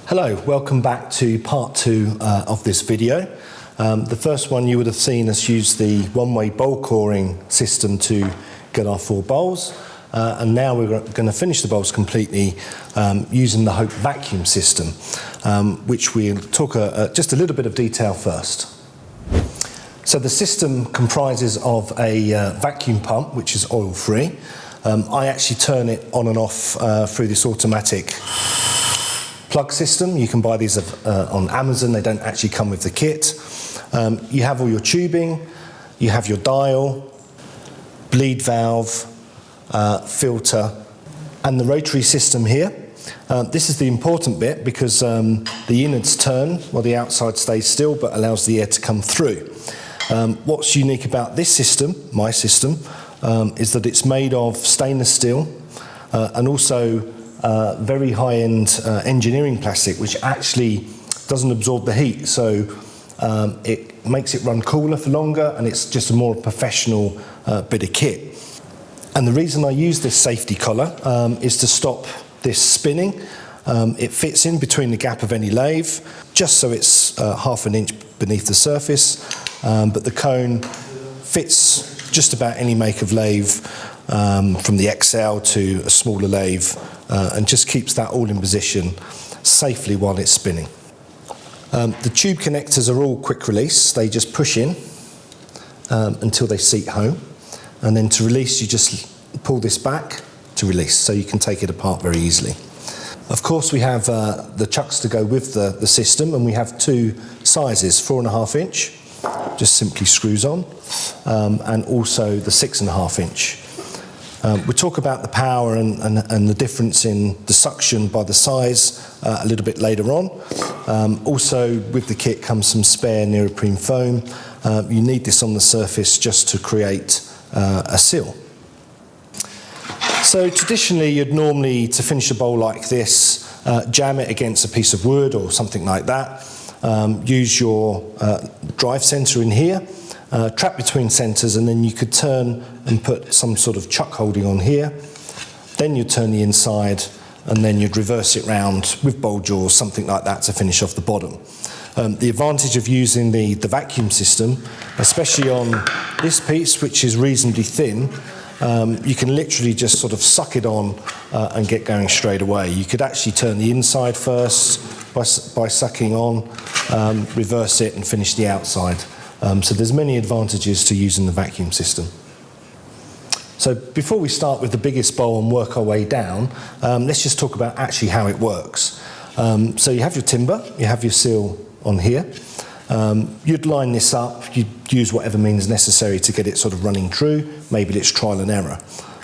Hello, welcome back to part 2 of this video. The first one you would have seen us use the one-way bowl coring system to get our 4 bowls, and now we're going to finish the bowls completely using the Hope vacuum system, which we'll talk just a little bit of detail first. So the system comprises of a vacuum pump, which is oil-free. I actually turn it on and off through this automatic plug system. You can buy these on Amazon. They don't actually come with the kit. You have all your tubing, you have your dial, bleed valve, filter, and the rotary system here. This is the important bit because the innards turn while the outside stays still but allows the air to come through. What's unique about this system, my system, is that it's made of stainless steel and also very high-end engineering plastic, which actually doesn't absorb the heat, so it makes it run cooler for longer, and it's just a more professional bit of kit. And the reason I use this safety collar is to stop this spinning. It fits in between the gap of any lathe, just so it's half an inch beneath the surface, but the cone fits just about any make of lathe, from the XL to a smaller lathe, and just keeps that all in position safely while it's spinning. The tube connectors are all quick release. They just push in until they seat home, and then to release you just pull this back to release, so you can take it apart very easily. Of course we have the chucks to go with the system, and we have 2 sizes, 4.5 inch, just simply screws on, and also the 6.5 inch. We'll talk about the power and the difference in the suction by the size a little bit later on. Also with the kit comes some spare neoprene foam. You need this on the surface just to create a seal. So traditionally you'd normally, to finish a bowl like this, jam it against a piece of wood or something like that. Use your drive centre in here, trap between centres, and then you could turn and put some sort of chuck holding on here. Then you'd turn the inside, and then you'd reverse it round with bowl jaws, something like that, to finish off the bottom. The advantage of using the vacuum system, especially on this piece, which is reasonably thin, you can literally just sort of suck it on and get going straight away. You could actually turn the inside first by sucking on, reverse it and finish the outside. So there's many advantages to using the vacuum system. So before we start with the biggest bowl and work our way down, let's just talk about actually how it works. So you have your timber, you have your seal on here. You'd line this up, you'd use whatever means necessary to get it sort of running true. Maybe it's trial and error.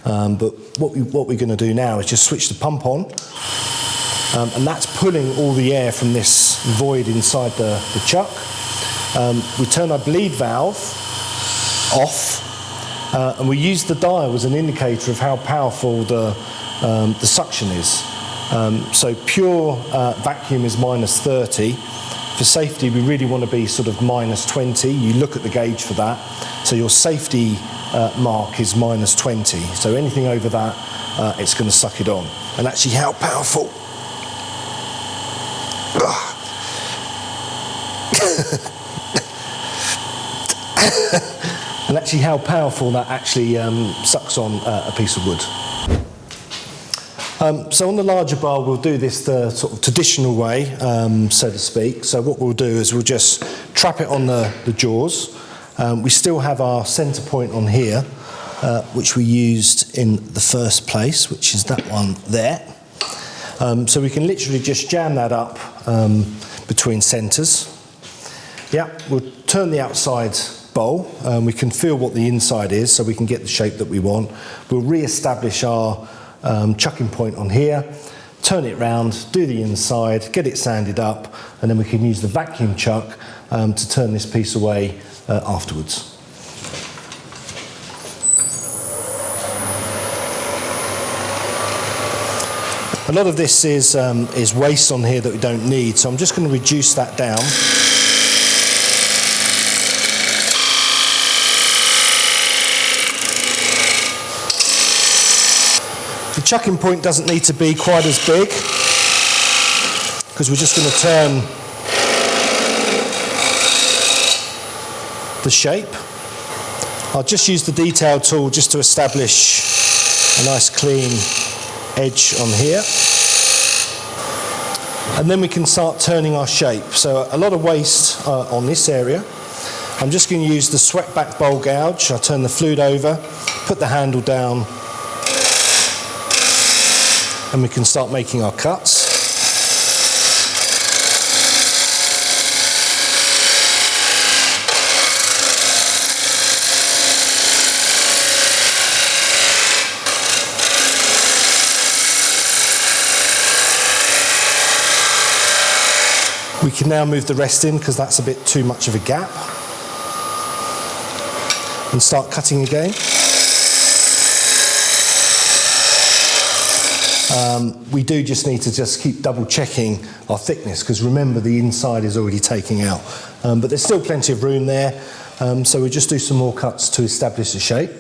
But what we're going to do now is just switch the pump on, and that's pulling all the air from this void inside the chuck. We turn our bleed valve off, and we use the dial as an indicator of how powerful the suction is. So pure vacuum is -30. For safety, we really want to be sort of -20. You look at the gauge for that. So your safety mark is -20. So anything over that, it's going to suck it on. And actually how powerful. And actually how powerful that actually sucks on a piece of wood. So on the larger bowl, we'll do this the sort of traditional way, so to speak. So what we'll do is we'll just trap it on the jaws. We still have our centre point on here, which we used in the first place, which is that one there. So we can literally just jam that up between centres. Yeah, we'll turn the outside bowl. We can feel what the inside is, so we can get the shape that we want. We'll re-establish our chucking point on here, turn it round, do the inside, get it sanded up, and then we can use the vacuum chuck to turn this piece away afterwards. A lot of this is waste on here that we don't need, so I'm just going to reduce that down. The chucking point doesn't need to be quite as big. because we're just going to turn the shape. I'll just use the detail tool just to establish a nice clean edge on here. And then we can start turning our shape. So a lot of waste on this area. I'm just going to use the swept back bowl gouge. I'll turn the fluid over, put the handle down, and we can start making our cuts. We can now move the rest in because that's a bit too much of a gap. And start cutting again. We do just need to just keep double checking our thickness because remember the inside is already taking out. But there's still plenty of room there. So we'll just do some more cuts to establish the shape.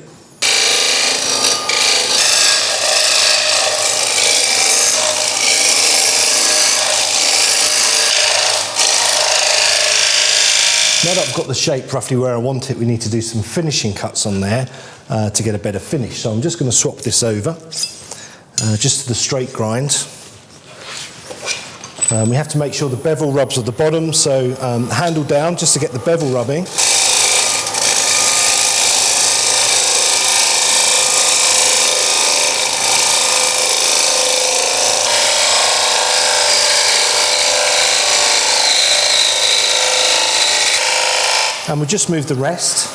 Now that I've got the shape roughly where I want it, we need to do some finishing cuts on there to get a better finish. So I'm just going to swap this over, just to the straight grind. We have to make sure the bevel rubs at the bottom, so handle down just to get the bevel rubbing. And we'll just move the rest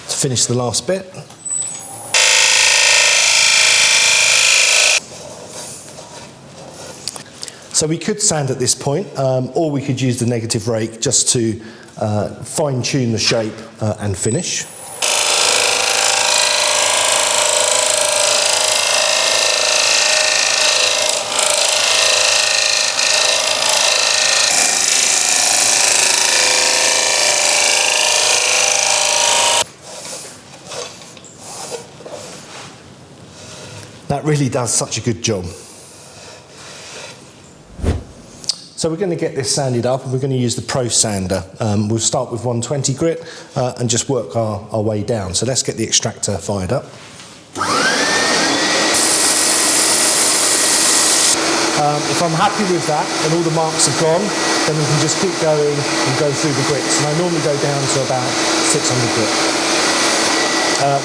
to finish the last bit. So we could sand at this point, or we could use the negative rake just to fine-tune the shape and finish. That really does such a good job. So we're going to get this sanded up and we're going to use the Pro Sander. We'll start with 120 grit and just work our way down. So let's get the extractor fired up. If I'm happy with that and all the marks are gone, then we can just keep going and go through the grits. And I normally go down to about 600 grit.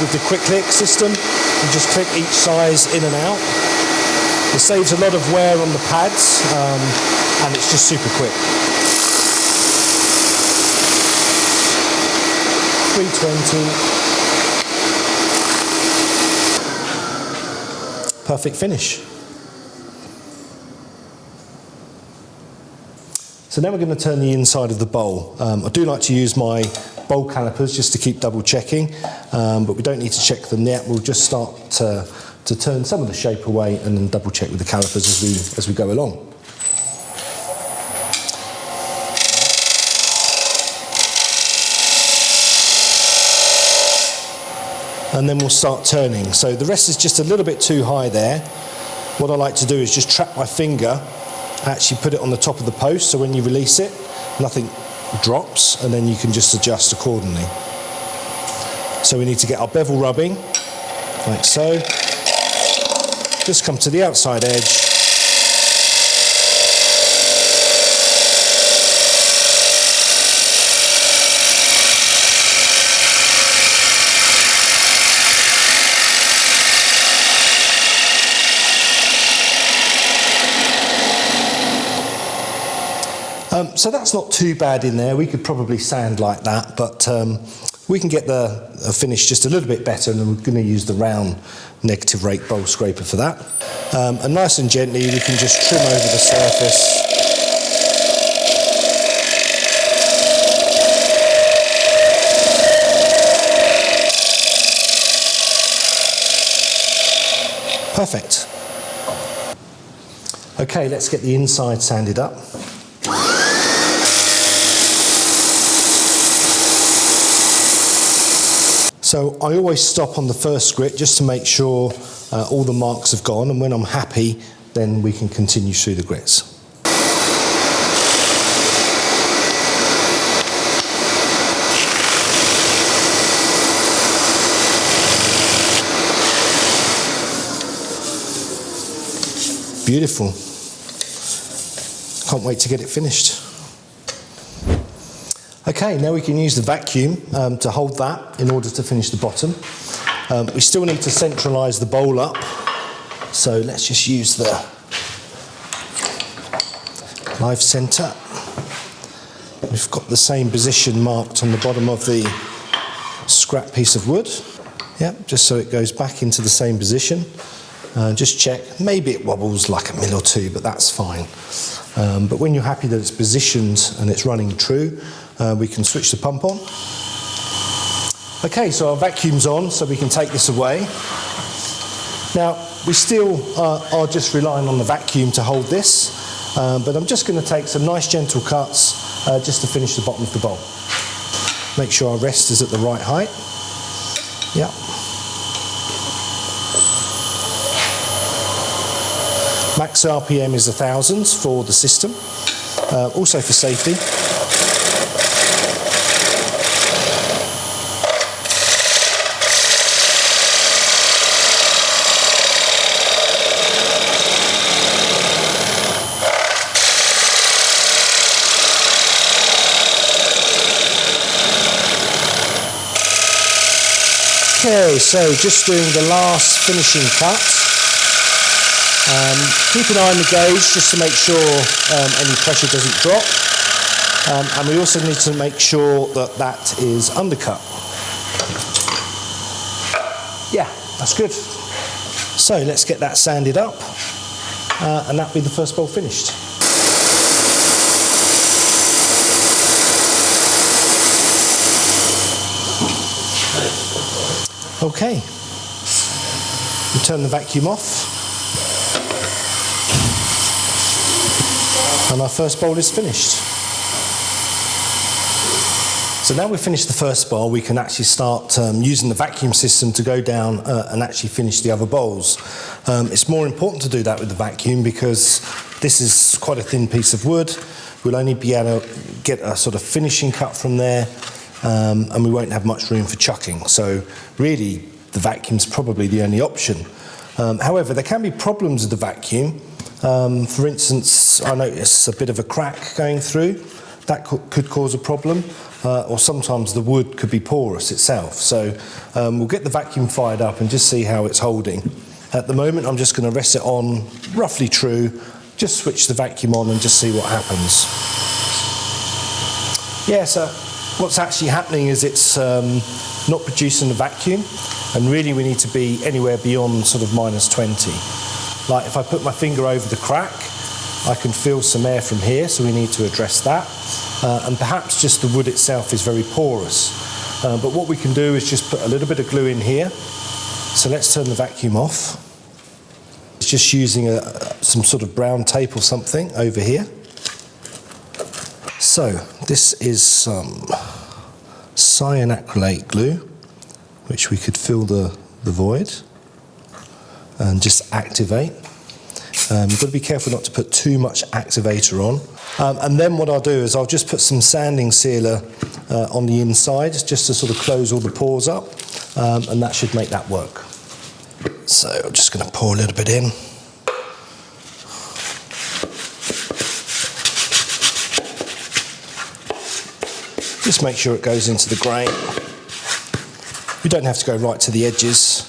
With the quick click system, you just click each size in and out. It saves a lot of wear on the pads, and it's just super quick. 320. Perfect finish. So now we're going to turn the inside of the bowl. I do like to use my bowl calipers just to keep double checking, but we don't need to check them yet. We'll just start to turn some of the shape away and then double check with the calipers as we go along. And then we'll start turning. So the rest is just a little bit too high there. What I like to do is just trap my finger, actually put it on the top of the post, so when you release it, nothing drops, and then you can just adjust accordingly. So we need to get our bevel rubbing, like so. Just come to the outside edge. So that's not too bad in there. We could probably sand like that, but we can get the finish just a little bit better, and then we're going to use the round negative rake bowl scraper for that. And nice and gently, we can just trim over the surface. Perfect. Okay, let's get the inside sanded up. So I always stop on the first grit just to make sure all the marks have gone, and when I'm happy, then we can continue through the grits. Beautiful. Can't wait to get it finished. Okay, now we can use the vacuum to hold that in order to finish the bottom. We still need to centralise the bowl up, so let's just use the live centre. We've got the same position marked on the bottom of the scrap piece of wood. Yep, just so it goes back into the same position. Just check, maybe it wobbles like a mil or two, but that's fine. But when you're happy that it's positioned and it's running true, we can switch the pump on. Okay, so our vacuum's on, so we can take this away. Now, we still are just relying on the vacuum to hold this, but I'm just going to take some nice gentle cuts just to finish the bottom of the bowl. Make sure our rest is at the right height. Yeah. Max RPM is 1,000 for the system, also for safety. Okay, so just doing the last finishing cut. Keep an eye on the gauge just to make sure any pressure doesn't drop. And we also need to make sure that that is undercut. Yeah, that's good. So let's get that sanded up and that'll be the first bowl finished. Okay, we turn the vacuum off. And our first bowl is finished. So now we've finished the first bowl, we can actually start using the vacuum system to go down and actually finish the other bowls. It's more important to do that with the vacuum because this is quite a thin piece of wood. We'll only be able to get a sort of finishing cut from there, and we won't have much room for chucking. So really, the vacuum's probably the only option. However, there can be problems with the vacuum. For instance, I notice a bit of a crack going through. That could cause a problem, or sometimes the wood could be porous itself. So we'll get the vacuum fired up and just see how it's holding. At the moment, I'm just going to rest it on roughly true, just switch the vacuum on and just see what happens. Yeah, so what's actually happening is it's not producing the vacuum, and really we need to be anywhere beyond sort of -20. Like if I put my finger over the crack, I can feel some air from here, so we need to address that. And perhaps just the wood itself is very porous. But what we can do is just put a little bit of glue in here. So let's turn the vacuum off. It's just using some sort of brown tape or something over here. So this is some cyanacrylate glue, which we could fill the void and just activate. You've got to be careful not to put too much activator on. And then what I'll do is I'll just put some sanding sealer on the inside just to sort of close all the pores up, and that should make that work. So I'm just going to pour a little bit in. Just make sure it goes into the grain. You don't have to go right to the edges.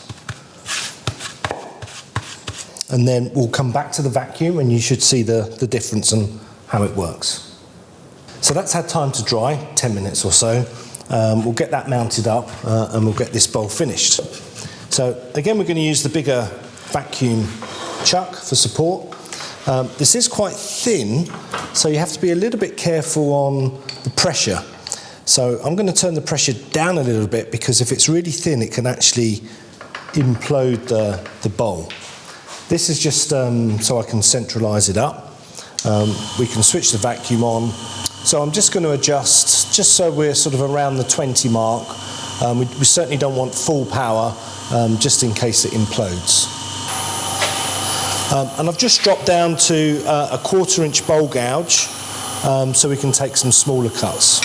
And then we'll come back to the vacuum and you should see the difference and how it works. So that's had time to dry, 10 minutes or so. We'll get that mounted up and we'll get this bowl finished. So again, we're going to use the bigger vacuum chuck for support. This is quite thin, so you have to be a little bit careful on the pressure. So I'm going to turn the pressure down a little bit because if it's really thin, it can actually implode the bowl. This is just so I can centralise it up. We can switch the vacuum on. So I'm just going to adjust, just so we're sort of around the 20 mark. We certainly don't want full power, just in case it implodes. And I've just dropped down to a 1/4 inch bowl gouge, so we can take some smaller cuts.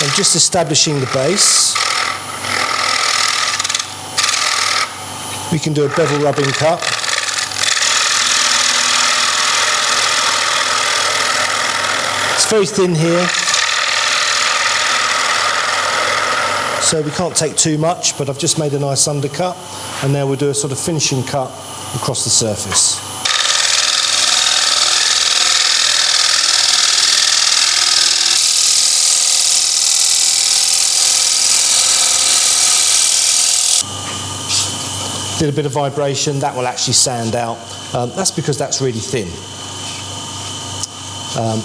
I'm just establishing the base. We can do a bevel rubbing cut. It's very thin here, so we can't take too much, but I've just made a nice undercut, and now we'll do a sort of finishing cut across the surface. Did a bit of vibration, that will actually sand out. That's because that's really thin.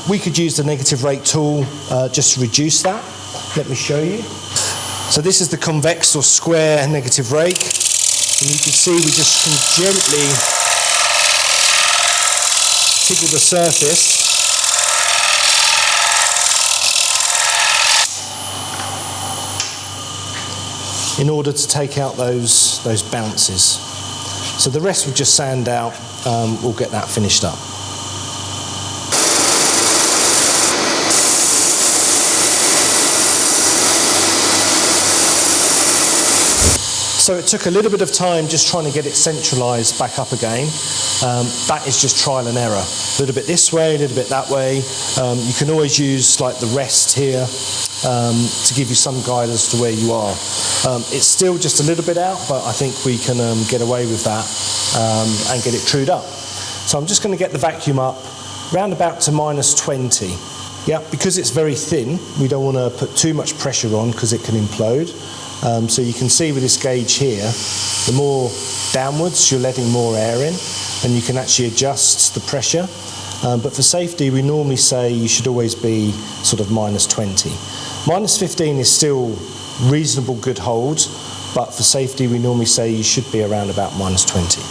We could use the negative rake tool just to reduce that. Let me show you. So this is the convex or square negative rake, and you can see we just can gently tickle the surface in order to take out those bounces. So the rest will just sand out. We'll get that finished up. So it took a little bit of time just trying to get it centralised back up again. That is just trial and error. A little bit this way, a little bit that way. You can always use like the rest here to give you some guidance to where you are. It's still just a little bit out, but I think we can get away with that and get it trued up. So I'm just going to get the vacuum up round about to -20. Yeah, because it's very thin, we don't want to put too much pressure on because it can implode. So you can see with this gauge here, the more downwards you're letting more air in, and you can actually adjust the pressure. But for safety, we normally say you should always be sort of -20. -15 is still reasonable good hold, but for safety, we normally say you should be around about -20.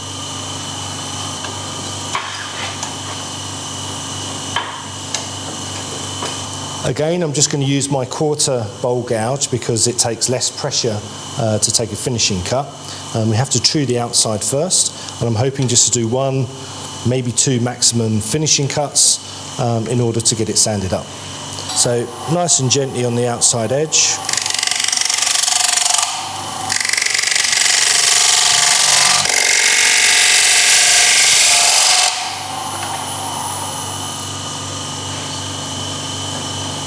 Again, I'm just going to use my 1/4 bowl gouge because it takes less pressure to take a finishing cut. We have to true the outside first, and I'm hoping just to do 1, maybe 2 maximum finishing cuts in order to get it sanded up. So nice and gently on the outside edge.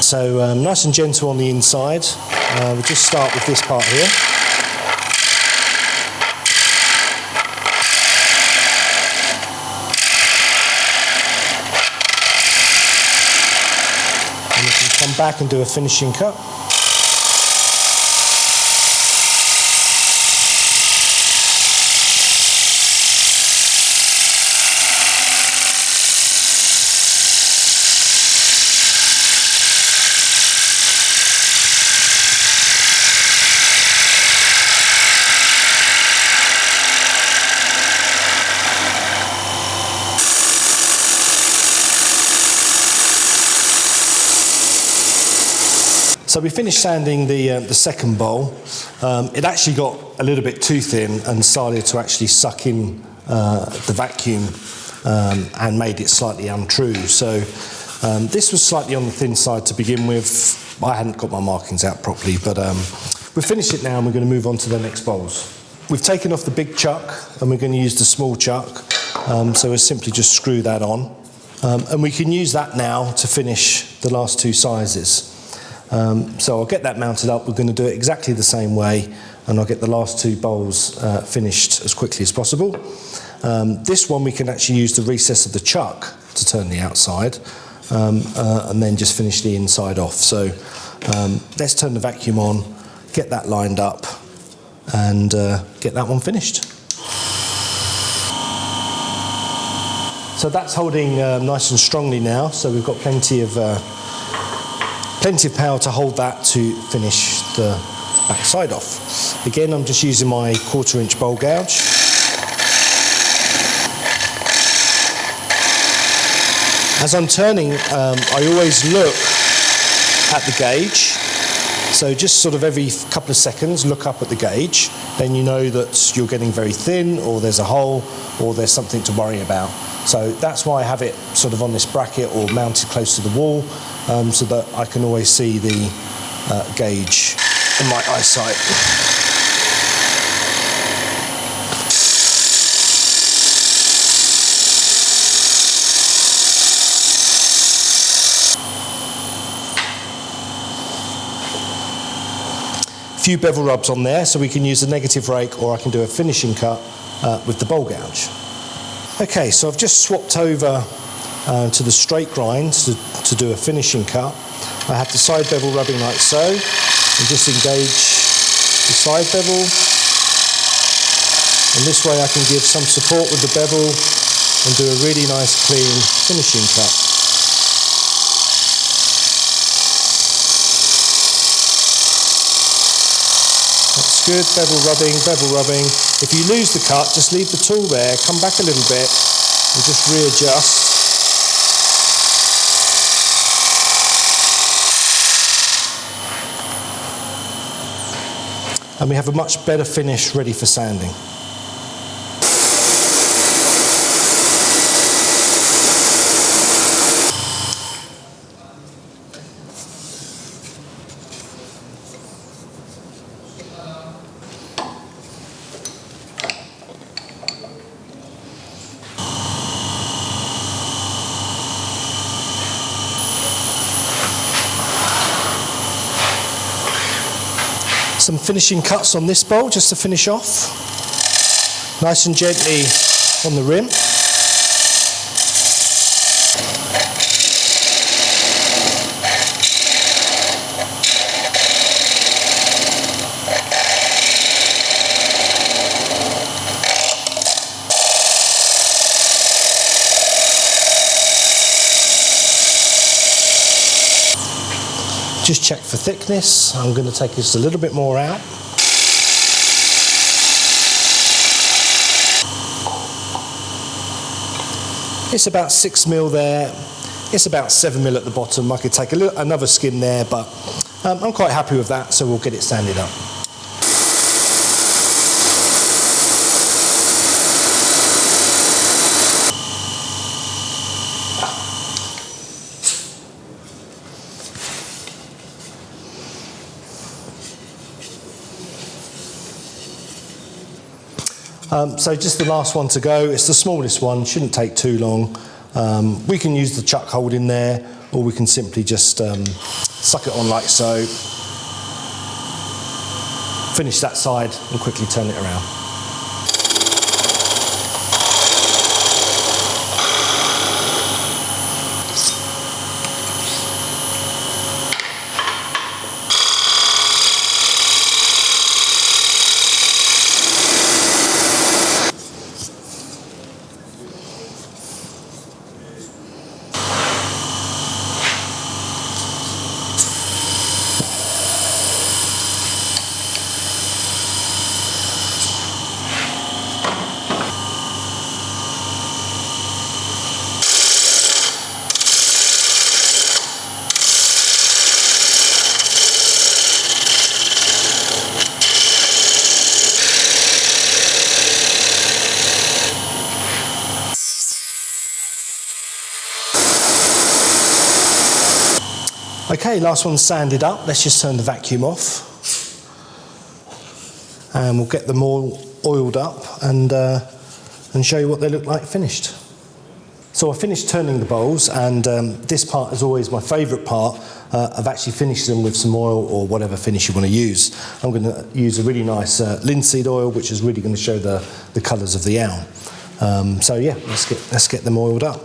So nice and gentle on the inside. We'll just start with this part here. And we can come back and do a finishing cut. So we finished sanding the second bowl. It actually got a little bit too thin and started to actually suck in the vacuum and made it slightly untrue. So this was slightly on the thin side to begin with. I hadn't got my markings out properly, but we've finished it now and we're going to move on to the next bowls. We've taken off the big chuck and we're going to use the small chuck. So we'll simply just screw that on. And we can use that now to finish the last 2 sizes. So I'll get that mounted up. We're going to do it exactly the same way, and I'll get the last 2 bowls finished as quickly as possible. This one we can actually use the recess of the chuck to turn the outside, and then just finish the inside off. So let's turn the vacuum on, get that lined up, and get that one finished. So that's holding nice and strongly now, so we've got plenty of power to hold that to finish the back side off. Again, I'm just using my 1/4 inch bowl gouge. As I'm turning, I always look at the gauge. So just sort of every couple of seconds, look up at the gauge. Then you know that you're getting very thin, or there's a hole, or there's something to worry about. So that's why I have it sort of on this bracket or mounted close to the wall, so that I can always see the gauge in my eyesight. Few bevel rubs on there, so we can use a negative rake, or I can do a finishing cut with the bowl gouge. Okay, so I've just swapped over to the straight grind to do a finishing cut. I have the side bevel rubbing like so, and just engage the side bevel. And this way I can give some support with the bevel and do a really nice clean finishing cut. That's good, bevel rubbing, bevel rubbing. If you lose the cut, just leave the tool there, come back a little bit and just readjust. And we have a much better finish ready for sanding. Some finishing cuts on this bowl just to finish off. Nice and gently on the rim. Just check for thickness. I'm going to take just a little bit more out. It's about 6 mil there. It's about 7 mil at the bottom. I could take another skim there, but I'm quite happy with that, so we'll get it sanded up. So just the last one to go. It's the smallest one, shouldn't take too long. We can use the chuck hold in there, or we can simply just suck it on like so. Finish that side and quickly turn it around. Okay, last one's sanded up. Let's just turn the vacuum off. And we'll get them all oiled up and show you what they look like finished. So I finished turning the bowls, and this part is always my favourite part of actually finishing them with some oil or whatever finish you want to use. I'm going to use a really nice linseed oil, which is really going to show the colours of the owl. So yeah, let's get them oiled up.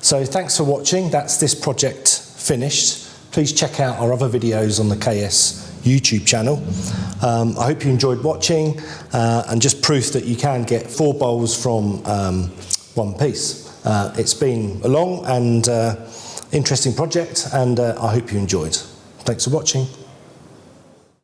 So thanks for watching. That's this project finished. please check out our other videos on the KS YouTube channel. I hope you enjoyed watching, and just proof that you can get 4 bowls from one piece. It's been a long and interesting project, and I hope you enjoyed. Thanks for watching.